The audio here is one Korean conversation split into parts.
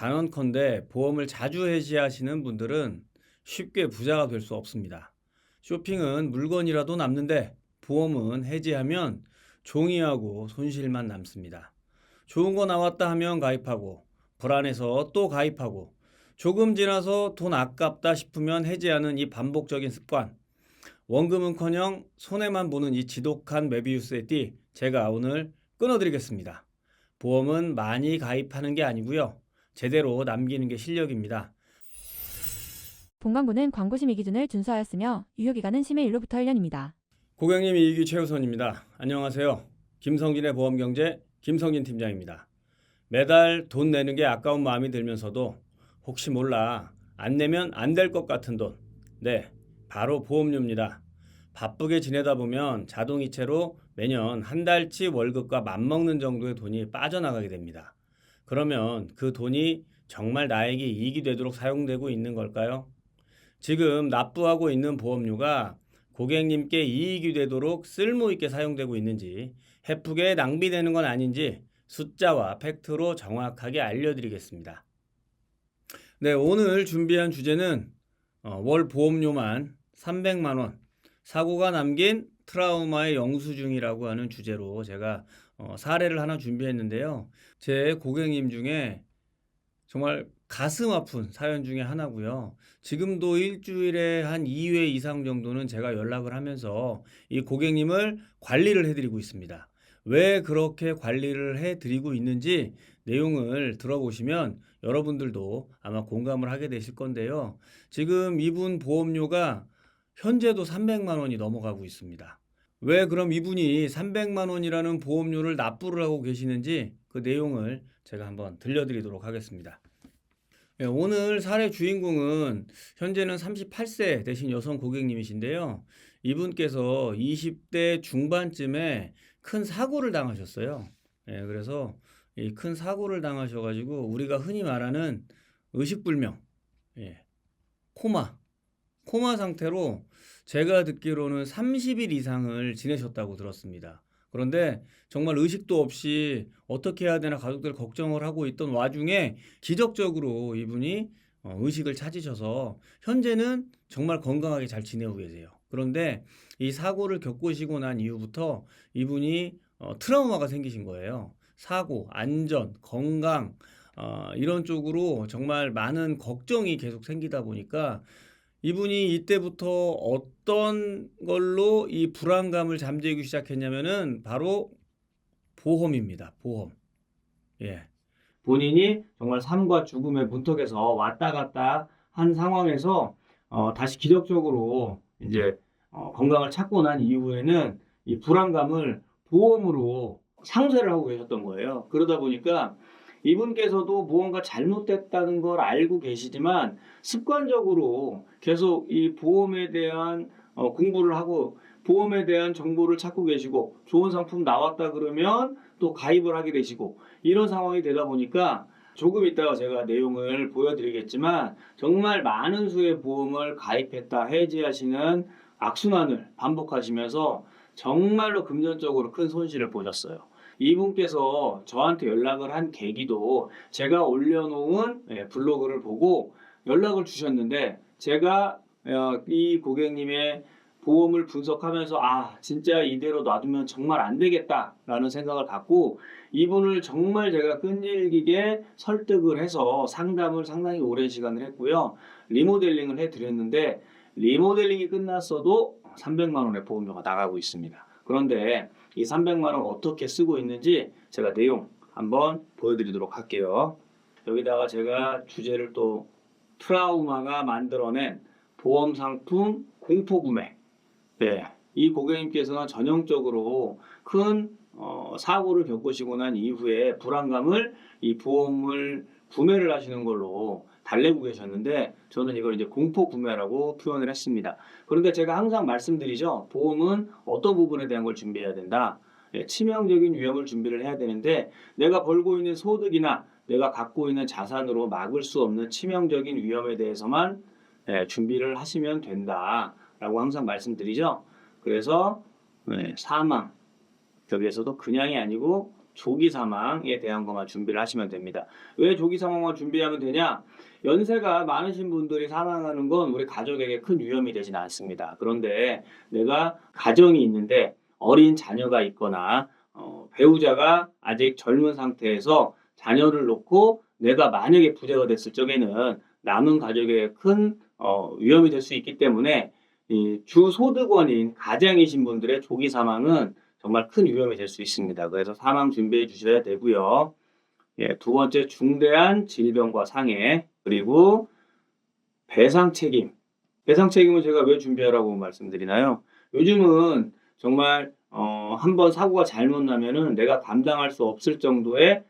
단언컨대 보험을 자주 해지하시는 분들은 쉽게 부자가 될 수 없습니다. 쇼핑은 물건이라도 남는데 보험은 해지하면 종이하고 손실만 남습니다. 좋은 거 나왔다 하면 가입하고 불안해서 또 가입하고 조금 지나서 돈 아깝다 싶으면 해지하는 이 반복적인 습관. 원금은커녕 손해만 보는 이 지독한 메비우스의 띠 제가 오늘 끊어드리겠습니다. 보험은 많이 가입하는 게 아니고요. 제대로 남기는 게 실력입니다. 본 광고는 광고 심의 기준을 준수하였으며 유효기간은 심의 일로부터 1년입니다. 고객님 이익이 최우선입니다. 안녕하세요. 김성진의 보험경제 김성진 팀장입니다. 매달 돈 내는 게 아까운 마음이 들면서도 혹시 몰라 안 내면 안 될 것 같은 돈. 네, 바로 보험료입니다. 바쁘게 지내다 보면 자동이체로 매년 한 달치 월급과 맞먹는 정도의 돈이 빠져나가게 됩니다. 그러면 그 돈이 정말 나에게 이익이 되도록 사용되고 있는 걸까요? 지금 납부하고 있는 보험료가 고객님께 이익이 되도록 쓸모있게 사용되고 있는지, 헤프게 낭비되는 건 아닌지 숫자와 팩트로 정확하게 알려드리겠습니다. 네, 오늘 준비한 주제는 월 보험료만 300만 원, 사고가 남긴 트라우마의 영수증이라고 하는 주제로 제가 사례를 하나 준비했는데요. 제 고객님 중에 정말 가슴 아픈 사연 중에 하나고요. 지금도 일주일에 한 2회 이상 정도는 제가 연락을 하면서 이 고객님을 관리를 해드리고 있습니다. 왜 그렇게 관리를 해드리고 있는지 내용을 들어보시면 여러분들도 아마 공감을 하게 되실 건데요. 지금 이분 보험료가 현재도 300만 원이 넘어가고 있습니다. 왜 그럼 이분이 300만 원이라는 보험료를 납부를 하고 계시는지 그 내용을 제가 한번 들려드리도록 하겠습니다. 네, 오늘 사례 주인공은 현재는 38세 되신 여성 고객님이신데요. 이분께서 20대 중반쯤에 큰 사고를 당하셨어요. 예, 그래서 이 큰 사고를 당하셔가지고 우리가 흔히 말하는 의식불명, 예, 코마 상태로 제가 듣기로는 30일 이상을 지내셨다고 들었습니다. 그런데 정말 의식도 없이 어떻게 해야 되나 가족들 걱정을 하고 있던 와중에 기적적으로 이분이 의식을 찾으셔서 현재는 정말 건강하게 잘 지내고 계세요. 그런데 이 사고를 겪으시고 난 이후부터 이분이 트라우마가 생기신 거예요. 사고, 안전, 건강 이런 쪽으로 정말 많은 걱정이 계속 생기다 보니까 이분이 이때부터 어떤 걸로 이 불안감을 잠재우기 시작했냐면은 바로 보험입니다. 보험. 예. 본인이 정말 삶과 죽음의 문턱에서 왔다 갔다 한 상황에서 다시 기적적으로 이제 건강을 찾고 난 이후에는 이 불안감을 보험으로 상쇄를 하고 계셨던 거예요. 그러다 보니까 이분께서도 무언가 잘못됐다는 걸 알고 계시지만 습관적으로 계속 이 보험에 대한 공부를 하고 보험에 대한 정보를 찾고 계시고 좋은 상품 나왔다 그러면 또 가입을 하게 되시고 이런 상황이 되다 보니까 조금 이따가 제가 내용을 보여드리겠지만 정말 많은 수의 보험을 가입했다 해지하시는 악순환을 반복하시면서 정말로 금전적으로 큰 손실을 보셨어요. 이분께서 저한테 연락을 한 계기도 제가 올려놓은 블로그를 보고 연락을 주셨는데 제가 이 고객님의 보험을 분석하면서 진짜 이대로 놔두면 정말 안 되겠다라는 생각을 갖고 이분을 정말 제가 끈질기게 설득을 해서 상담을 상당히 오랜 시간을 했고요. 리모델링을 해드렸는데 리모델링이 끝났어도 300만 원의 보험료가 나가고 있습니다. 그런데 이 300만 원 어떻게 쓰고 있는지 제가 내용 한번 보여드리도록 할게요. 여기다가 제가 주제를 또 트라우마가 만들어낸 보험 상품 공포 구매. 네, 이 고객님께서는 전형적으로 큰 사고를 겪으시고 난 이후에 불안감을 이 보험을 구매를 하시는 걸로 달래고 계셨는데 저는 이걸 이제 공포 구매라고 표현을 했습니다. 그런데 제가 항상 말씀드리죠. 보험은 어떤 부분에 대한 걸 준비해야 된다. 치명적인 위험을 준비를 해야 되는데 내가 벌고 있는 소득이나 내가 갖고 있는 자산으로 막을 수 없는 치명적인 위험에 대해서만 준비를 하시면 된다라고 항상 말씀드리죠. 그래서 사망, 여기에서도 그냥이 아니고 조기 사망에 대한 것만 준비를 하시면 됩니다. 왜 조기 사망만 준비하면 되냐? 연세가 많으신 분들이 사망하는 건 우리 가족에게 큰 위험이 되진 않습니다. 그런데 내가 가정이 있는데 어린 자녀가 있거나 배우자가 아직 젊은 상태에서 자녀를 놓고 내가 만약에 부자가 됐을 적에는 남은 가족에게 큰 위험이 될 수 있기 때문에 이 주소득원인 가장이신 분들의 조기 사망은 정말 큰 위험이 될 수 있습니다. 그래서 사망 준비해 주셔야 되고요. 예, 두 번째 중대한 질병과 상해, 그리고 배상 책임. 배상 책임은 제가 왜 준비하라고 말씀드리나요? 요즘은 정말 한번 사고가 잘못 나면은 내가 감당할 수 없을 정도의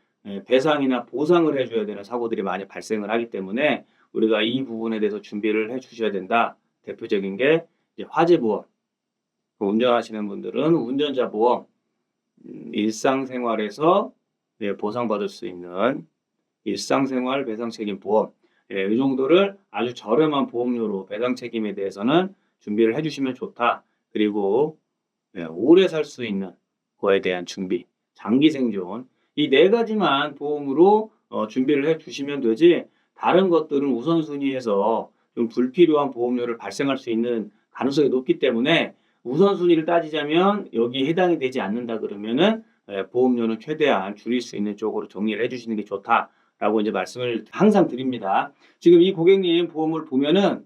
배상이나 보상을 해줘야 되는 사고들이 많이 발생을 하기 때문에 우리가 이 부분에 대해서 준비를 해 주셔야 된다. 대표적인 게 이제 화재보험. 운전하시는 분들은 운전자 보험, 일상생활에서 보상받을 수 있는 일상생활 배상책임 보험, 이 정도를 아주 저렴한 보험료로 배상 책임에 대해서는 준비를 해주시면 좋다. 그리고 오래 살 수 있는 거에 대한 준비, 장기 생존, 이 네 가지만 보험으로 준비를 해주시면 되지, 다른 것들은 우선순위에서 좀 불필요한 보험료를 발생할 수 있는 가능성이 높기 때문에 우선순위를 따지자면 여기 해당이 되지 않는다 그러면은 보험료는 최대한 줄일 수 있는 쪽으로 정리를 해주시는 게 좋다라고 이제 말씀을 항상 드립니다. 지금 이 고객님 보험을 보면은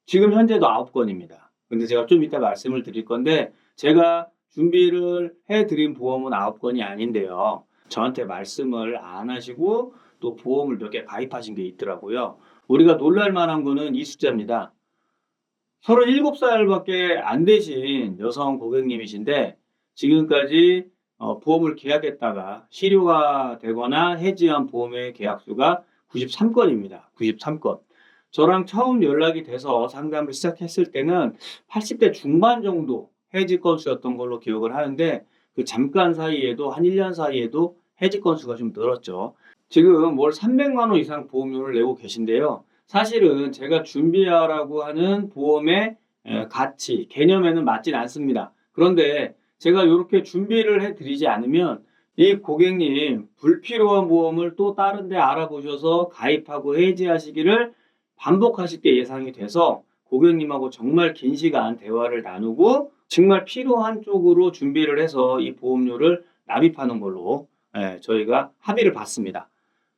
지금 현재도 9건입니다. 근데 제가 좀 이따 말씀을 드릴 건데 제가 준비를 해드린 보험은 9건이 아닌데요. 저한테 말씀을 안 하시고 또 보험을 몇 개 가입하신 게 있더라고요. 우리가 놀랄 만한 거는 이 숫자입니다. 37살밖에 안 되신 여성 고객님이신데 지금까지 보험을 계약했다가 실효가 되거나 해지한 보험의 계약수가 93건입니다. 93건. 저랑 처음 연락이 돼서 상담을 시작했을 때는 80대 중반 정도 해지 건수였던 걸로 기억을 하는데 그 잠깐 사이에도 한 1년 사이에도 해지 건수가 좀 늘었죠. 지금 월 300만 원 이상 보험료를 내고 계신데요. 사실은 제가 준비하라고 하는 보험의 가치, 개념에는 맞진 않습니다. 그런데 제가 이렇게 준비를 해드리지 않으면 이 고객님 불필요한 보험을 또 다른 데 알아보셔서 가입하고 해지하시기를 반복하실 게 예상이 돼서 고객님하고 정말 긴 시간 대화를 나누고 정말 필요한 쪽으로 준비를 해서 이 보험료를 납입하는 걸로 저희가 합의를 봤습니다.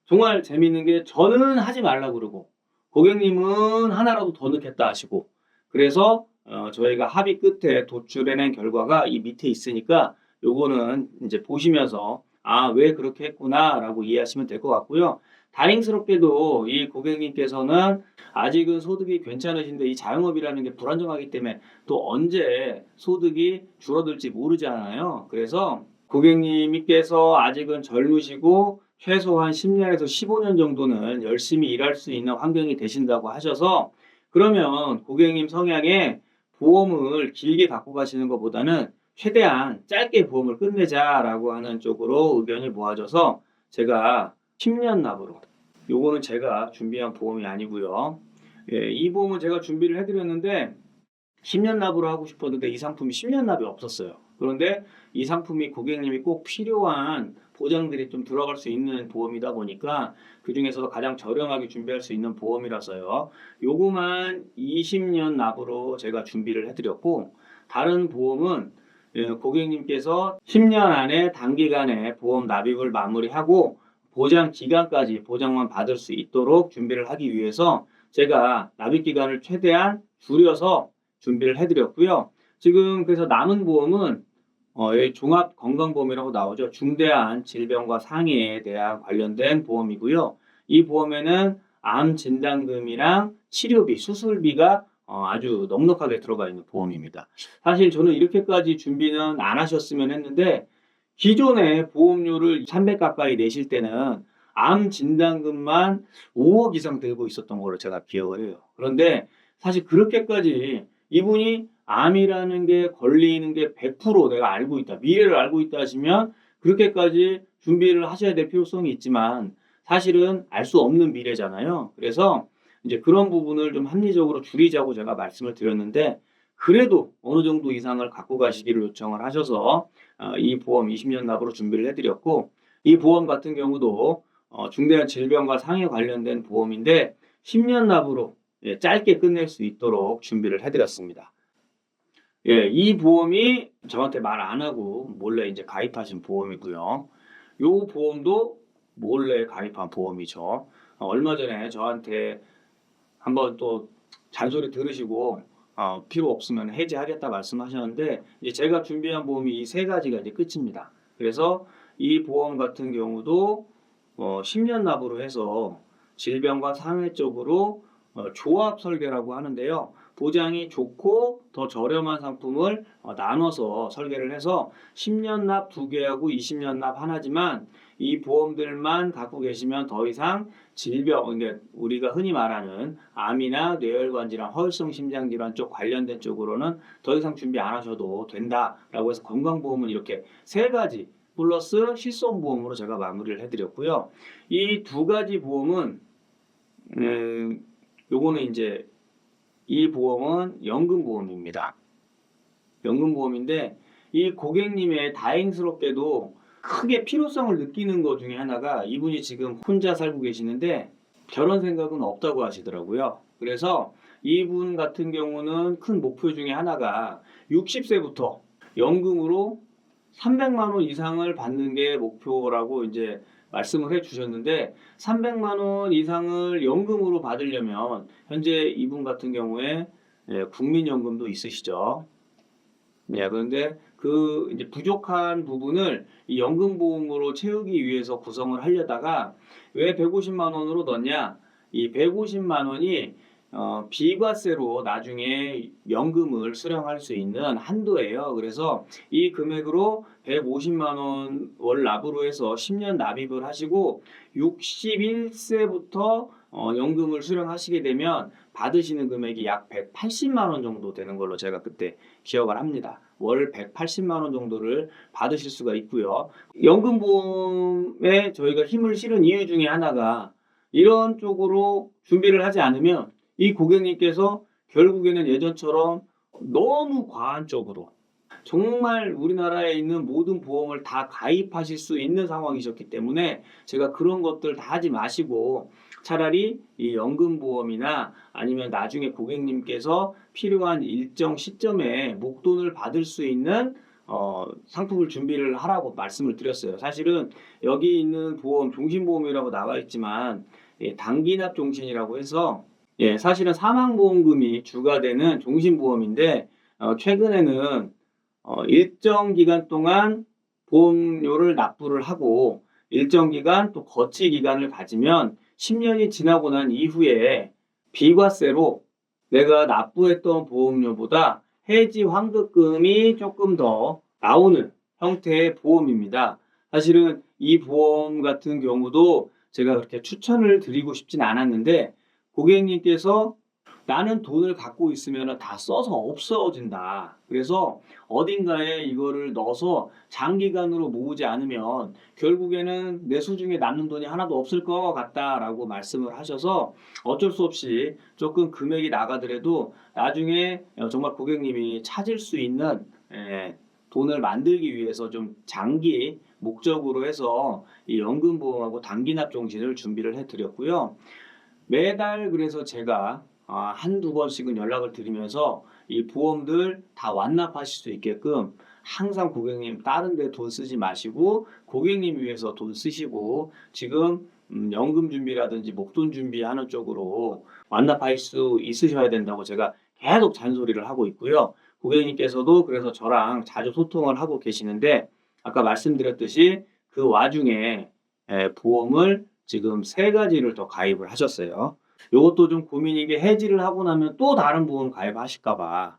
정말 재미있는 게 저는 하지 말라 그러고 고객님은 하나라도 더 넣겠다 하시고 그래서 저희가 합의 끝에 도출해낸 결과가 이 밑에 있으니까 요거는 이제 보시면서 아, 왜 그렇게 했구나라고 이해하시면 될 것 같고요. 다행스럽게도 이 고객님께서는 아직은 소득이 괜찮으신데 이 자영업이라는 게 불안정하기 때문에 또 언제 소득이 줄어들지 모르잖아요. 그래서 고객님께서 아직은 젊으시고 최소한 10년에서 15년 정도는 열심히 일할 수 있는 환경이 되신다고 하셔서 그러면 고객님 성향에 보험을 길게 갖고 가시는 것보다는 최대한 짧게 보험을 끝내자라고 하는 쪽으로 의견이 모아져서 제가 10년 납으로 요거는 제가 준비한 보험이 아니고요. 이 보험은 제가 준비를 해드렸는데 10년 납으로 하고 싶었는데 이 상품이 10년 납이 없었어요. 그런데 이 상품이 고객님이 꼭 필요한 보장들이 좀 들어갈 수 있는 보험이다 보니까 그 중에서도 가장 저렴하게 준비할 수 있는 보험이라서요. 요거만 20년 납으로 제가 준비를 해드렸고 다른 보험은 고객님께서 10년 안에 단기간에 보험 납입을 마무리하고 보장 기간까지 보장만 받을 수 있도록 준비를 하기 위해서 제가 납입 기간을 최대한 줄여서 준비를 해드렸고요. 지금 그래서 남은 보험은 종합 건강보험이라고 나오죠. 중대한 질병과 상해에 대한 관련된 보험이고요. 이 보험에는 암 진단금이랑 치료비, 수술비가 아주 넉넉하게 들어가 있는 보험입니다. 사실 저는 이렇게까지 준비는 안 하셨으면 했는데 기존에 보험료를 300 가까이 내실 때는 암 진단금만 5억 이상 들고 있었던 걸로 제가 기억을 해요. 그런데 사실 그렇게까지 이분이 암이라는 게 걸리는 게 100% 내가 알고 있다. 미래를 알고 있다 하시면 그렇게까지 준비를 하셔야 될 필요성이 있지만 사실은 알 수 없는 미래잖아요. 그래서 이제 그런 부분을 좀 합리적으로 줄이자고 제가 말씀을 드렸는데 그래도 어느 정도 이상을 갖고 가시기를 요청을 하셔서 이 보험 20년 납으로 준비를 해드렸고, 이 보험 같은 경우도 중대한 질병과 상해 관련된 보험인데 10년 납으로 짧게 끝낼 수 있도록 준비를 해드렸습니다. 예, 이 보험이 저한테 말 안 하고 몰래 이제 가입하신 보험이고요. 요 보험도 몰래 가입한 보험이죠. 얼마 전에 저한테 한번 또 잔소리 들으시고 필요 없으면 해지하겠다 말씀하셨는데, 이제 제가 준비한 보험이 이 세 가지가 이제 끝입니다. 그래서 이 보험 같은 경우도 10년 납으로 해서 질병과 상해 쪽으로 조합 설계라고 하는데요. 보장이 좋고 더 저렴한 상품을 나눠서 설계를 해서 10년 납 2개하고 20년 납 하나지만, 이 보험들만 갖고 계시면 더 이상 질병, 그러니까 우리가 흔히 말하는 암이나 뇌혈관 질환, 허혈성 심장 질환 쪽 관련된 쪽으로는 더 이상 준비 안 하셔도 된다라고 해서 건강보험은 이렇게 세 가지 플러스 실손보험으로 제가 마무리를 해드렸고요. 이 두 가지 보험은 요거는 이제 이 보험은 연금보험입니다. 연금보험인데 이 고객님의 다행스럽게도 크게 필요성을 느끼는 것 중에 하나가, 이분이 지금 혼자 살고 계시는데 결혼 생각은 없다고 하시더라고요. 그래서 이분 같은 경우는 큰 목표 중에 하나가 60세부터 연금으로 300만 원 이상을 받는 게 목표라고 이제 말씀을 해 주셨는데, 300만 원 이상을 연금으로 받으려면 현재 이분 같은 경우에 국민연금도 있으시죠. 네, 그런데 그 이제 부족한 부분을 이 연금보험으로 채우기 위해서 구성을 하려다가 왜 150만 원으로 넣냐? 이 150만 원이 비과세로 나중에 연금을 수령할 수 있는 한도예요. 그래서 이 금액으로 150만 원 월 납으로 해서 10년 납입을 하시고 61세부터 연금을 수령하시게 되면 받으시는 금액이 약 180만 원 정도 되는 걸로 제가 그때 기억을 합니다. 월 180만 원 정도를 받으실 수가 있고요. 연금보험에 저희가 힘을 실은 이유 중에 하나가, 이런 쪽으로 준비를 하지 않으면 이 고객님께서 결국에는 예전처럼 너무 과한 쪽으로 정말 우리나라에 있는 모든 보험을 다 가입하실 수 있는 상황이셨기 때문에 제가 그런 것들 다 하지 마시고 차라리 이 연금보험이나 아니면 나중에 고객님께서 필요한 일정 시점에 목돈을 받을 수 있는 상품을 준비를 하라고 말씀을 드렸어요. 사실은 여기 있는 보험 종신보험이라고 나와 있지만 단기납 종신이라고 해서 사실은 사망보험금이 주가 되는 종신보험인데, 최근에는 일정 기간 동안 보험료를 납부를 하고 일정 기간 또 거치 기간을 가지면 10년이 지나고 난 이후에 비과세로 내가 납부했던 보험료보다 해지 환급금이 조금 더 나오는 형태의 보험입니다. 사실은 이 보험 같은 경우도 제가 그렇게 추천을 드리고 싶진 않았는데, 고객님께서 나는 돈을 갖고 있으면 다 써서 없어진다. 그래서 어딘가에 이거를 넣어서 장기간으로 모으지 않으면 결국에는 내 수중에 남는 돈이 하나도 없을 것 같다라고 말씀을 하셔서 어쩔 수 없이 조금 금액이 나가더라도 나중에 정말 고객님이 찾을 수 있는 돈을 만들기 위해서 좀 장기 목적으로 해서 이 연금보험하고 단기납 종신을 준비를 해드렸고요. 매달 그래서 제가 한두 번씩은 연락을 드리면서 이 보험들 다 완납하실 수 있게끔 항상 고객님 다른 데 돈 쓰지 마시고 고객님 위해서 돈 쓰시고 지금 연금 준비라든지 목돈 준비하는 쪽으로 완납할 수 있으셔야 된다고 제가 계속 잔소리를 하고 있고요. 고객님께서도 그래서 저랑 자주 소통을 하고 계시는데, 아까 말씀드렸듯이 그 와중에 보험을 지금 세 가지를 더 가입을 하셨어요. 이것도 좀 고민인 게, 해지를 하고 나면 또 다른 보험 가입하실까 봐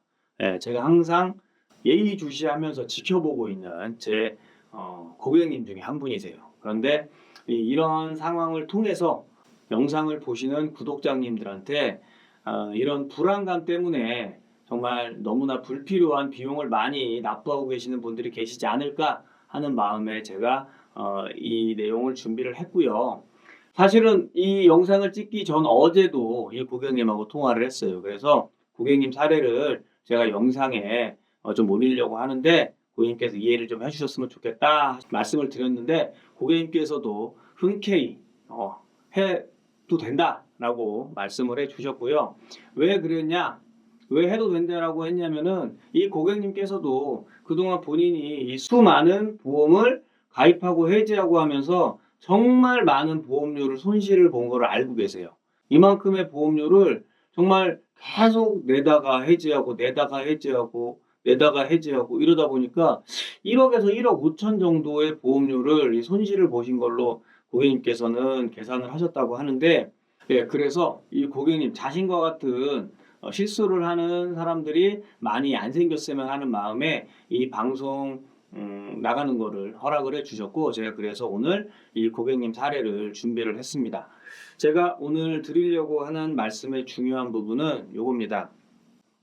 제가 항상 예의주시하면서 지켜보고 있는 제 고객님 중에 한 분이세요. 그런데 이런 상황을 통해서 영상을 보시는 구독자님들한테 이런 불안감 때문에 정말 너무나 불필요한 비용을 많이 납부하고 계시는 분들이 계시지 않을까 하는 마음에 제가 이 내용을 준비를 했고요. 사실은 이 영상을 찍기 전 어제도 이 고객님하고 통화를 했어요. 그래서 고객님 사례를 제가 영상에 좀 올리려고 하는데 고객님께서 이해를 좀 해주셨으면 좋겠다 말씀을 드렸는데 고객님께서도 흔쾌히 해도 된다라고 말씀을 해주셨고요. 왜 그랬냐? 왜 해도 된다라고 했냐면은 이 고객님께서도 그동안 본인이 이 수많은 보험을 가입하고 해지하고 하면서 정말 많은 보험료를 손실을 본 거를 알고 계세요. 이만큼의 보험료를 정말 계속 내다가 해지하고 이러다 보니까 1억에서 1억 5천 정도의 보험료를 이 손실을 보신 걸로 고객님께서는 계산을 하셨다고 하는데 그래서 이 고객님 자신과 같은 실수를 하는 사람들이 많이 안 생겼으면 하는 마음에 이 방송 나가는 거를 허락을 해주셨고 제가 그래서 오늘 이 고객님 사례를 준비를 했습니다. 제가 오늘 드리려고 하는 말씀의 중요한 부분은 요겁니다.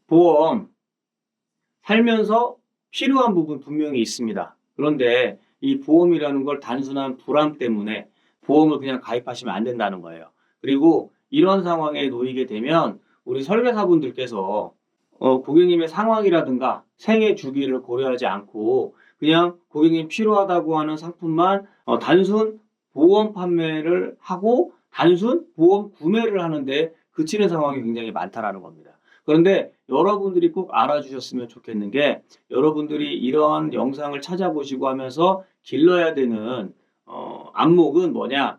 보험 살면서 필요한 부분 분명히 있습니다. 그런데 이 보험이라는 걸 단순한 불안 때문에 보험을 그냥 가입하시면 안 된다는 거예요. 그리고 이런 상황에 놓이게 되면 우리 설계사분들께서 고객님의 상황이라든가 생애 주기를 고려하지 않고 그냥 고객님 필요하다고 하는 상품만 단순 보험 판매를 하고 단순 보험 구매를 하는데 그치는 상황이 굉장히 많다라는 겁니다. 그런데 여러분들이 꼭 알아주셨으면 좋겠는 게 여러분들이 이런 영상을 찾아보시고 하면서 길러야 되는 안목은 뭐냐?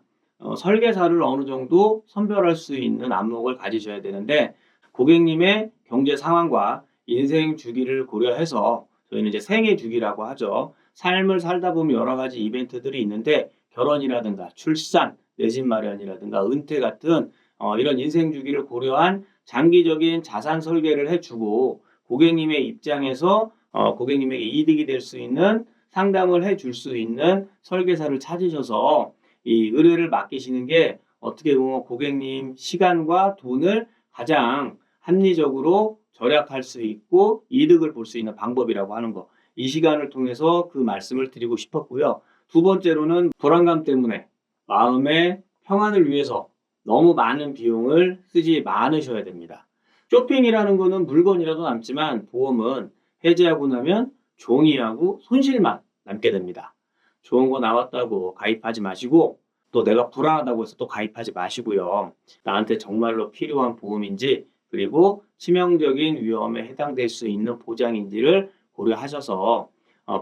설계사를 어느 정도 선별할 수 있는 안목을 가지셔야 되는데 고객님의 경제 상황과 인생 주기를 고려해서 저희는 이제 생애 주기라고 하죠. 삶을 살다 보면 여러 가지 이벤트들이 있는데 결혼이라든가 출산, 내 집 마련이라든가 은퇴 같은 이런 인생 주기를 고려한 장기적인 자산 설계를 해주고 고객님의 입장에서 고객님에게 이득이 될 수 있는 상담을 해줄 수 있는 설계사를 찾으셔서 이 의뢰를 맡기시는 게 어떻게 보면 고객님 시간과 돈을 가장 합리적으로 절약할 수 있고 이득을 볼 수 있는 방법이라고 하는 거. 이 시간을 통해서 그 말씀을 드리고 싶었고요. 두 번째로는 불안감 때문에 마음의 평안을 위해서 너무 많은 비용을 쓰지 않으셔야 됩니다. 쇼핑이라는 거는 물건이라도 남지만 보험은 해지하고 나면 종이하고 손실만 남게 됩니다. 좋은 거 나왔다고 가입하지 마시고 또 내가 불안하다고 해서 또 가입하지 마시고요. 나한테 정말로 필요한 보험인지 그리고 치명적인 위험에 해당될 수 있는 보장인지를 고려하셔서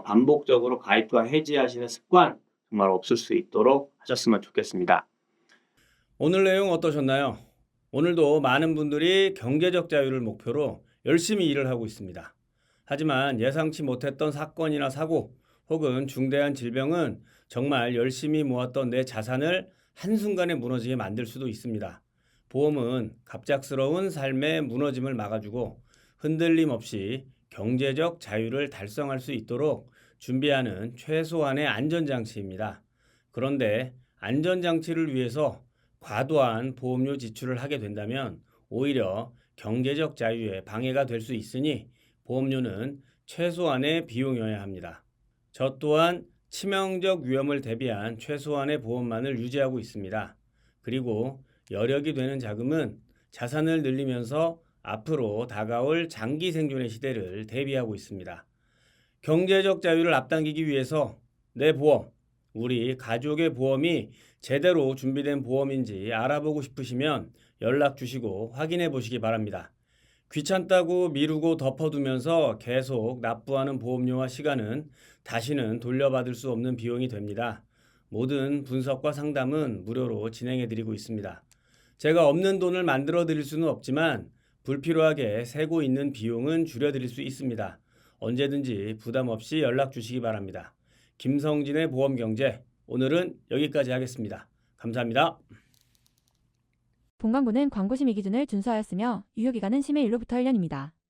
반복적으로 가입과 해지하시는 습관 정말 없을 수 있도록 하셨으면 좋겠습니다. 오늘 내용 어떠셨나요? 오늘도 많은 분들이 경제적 자유를 목표로 열심히 일을 하고 있습니다. 하지만 예상치 못했던 사건이나 사고 혹은 중대한 질병은 정말 열심히 모았던 내 자산을 한순간에 무너지게 만들 수도 있습니다. 보험은 갑작스러운 삶의 무너짐을 막아주고 흔들림 없이 경제적 자유를 달성할 수 있도록 준비하는 최소한의 안전장치입니다. 그런데 안전장치를 위해서 과도한 보험료 지출을 하게 된다면 오히려 경제적 자유에 방해가 될 수 있으니 보험료는 최소한의 비용이어야 합니다. 저 또한 치명적 위험을 대비한 최소한의 보험만을 유지하고 있습니다. 그리고 여력이 되는 자금은 자산을 늘리면서 앞으로 다가올 장기 생존의 시대를 대비하고 있습니다. 경제적 자유를 앞당기기 위해서 내 보험, 우리 가족의 보험이 제대로 준비된 보험인지 알아보고 싶으시면 연락 주시고 확인해 보시기 바랍니다. 귀찮다고 미루고 덮어두면서 계속 납부하는 보험료와 시간은 다시는 돌려받을 수 없는 비용이 됩니다. 모든 분석과 상담은 무료로 진행해 드리고 있습니다. 제가 없는 돈을 만들어 드릴 수는 없지만 불필요하게 새고 있는 비용은 줄여 드릴 수 있습니다. 언제든지 부담 없이 연락 주시기 바랍니다. 김성진의 보험경제, 오늘은 여기까지 하겠습니다. 감사합니다. 본 광고는 광고 심의 기준을 준수하였으며 유효기간은 심의 일로부터 1년입니다.